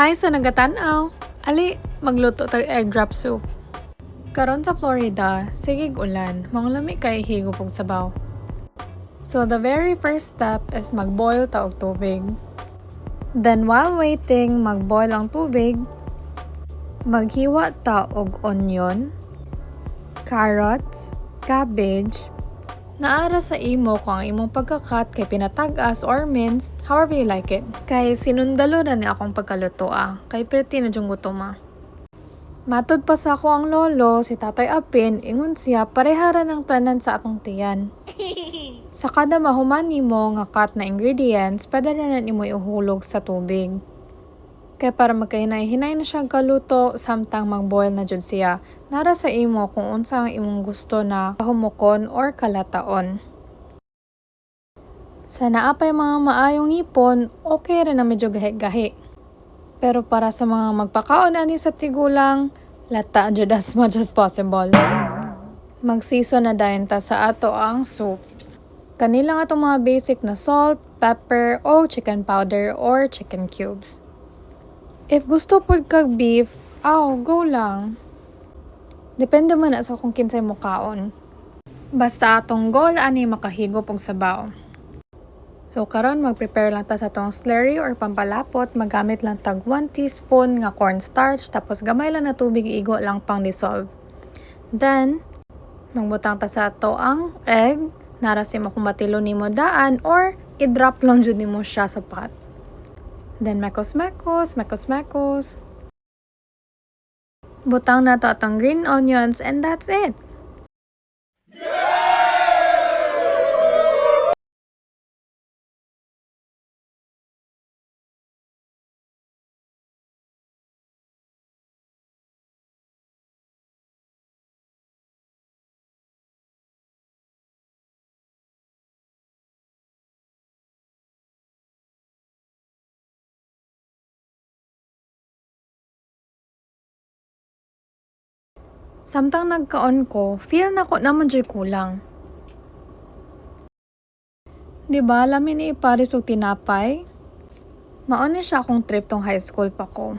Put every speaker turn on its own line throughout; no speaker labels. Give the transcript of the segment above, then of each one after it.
Hi sa nagatanaw. Ali, magluto tag egg drop soup. Karon sa Florida, sigig ulan, mangulami kay higop og sabaw. So the very first step is magboil ta og tubig. Then while waiting, magboil ang tubig, maghiwa ta og onion, carrots, cabbage. Naara sa imo kung ang imong pagkakat kay pinatag-as or minced, however you like it. Kay sinundalo na ni akong pagkaluto kay perti na diyong gutoma. Matod pa sa ako ang lolo, si Tatay Apin, ingon siya parehara ng tanan sa akong tiyan. Sa kada mahuman nimo nga cut na ingredients, pwede na nimo ihulog sa tubig. Kaya para magkahinay-hinay na siyang kaluto, samtang mag-boil na jud siya, nara sa imo kung unsa ang imong gusto na kahumukon or kalataon. Sa naapay mga maayong ipon, okay rin na medyo gahi-gahi. Pero para sa mga magpakaon ani sa tigulang, lata jud as much as possible. Mag-season na dayon ta sa ato ang soup. Kanilang atong mga basic na salt, pepper, o chicken powder or chicken cubes. If gusto pod kag beef, go lang. Depende man na sa kung kinsay mo kaon. Basta atong goal ani makahigop og sabaw. So karon mag-prepare lang ta sa atong slurry or pampalapot, magamit lang tag 1 teaspoon nga cornstarch tapos gamay lang na tubig igo lang pang dissolve. Then magbutang ta sa ato ang egg, nara si mo kung matilo nimo daan or i-drop lang jud nimo siya sa pot. Then mekos. Butang na to atong green onions and that's it. Samtang nagkaon ko, feel na ko naman dyan kulang. Diba, lamin ni Paris og tinapay? Maon siya akong trip tong high school pa ko.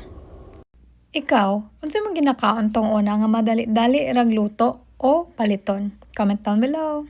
Ikaw, unsa man ginakaon tong una nga madali-dali rag luto o paliton? Comment down below.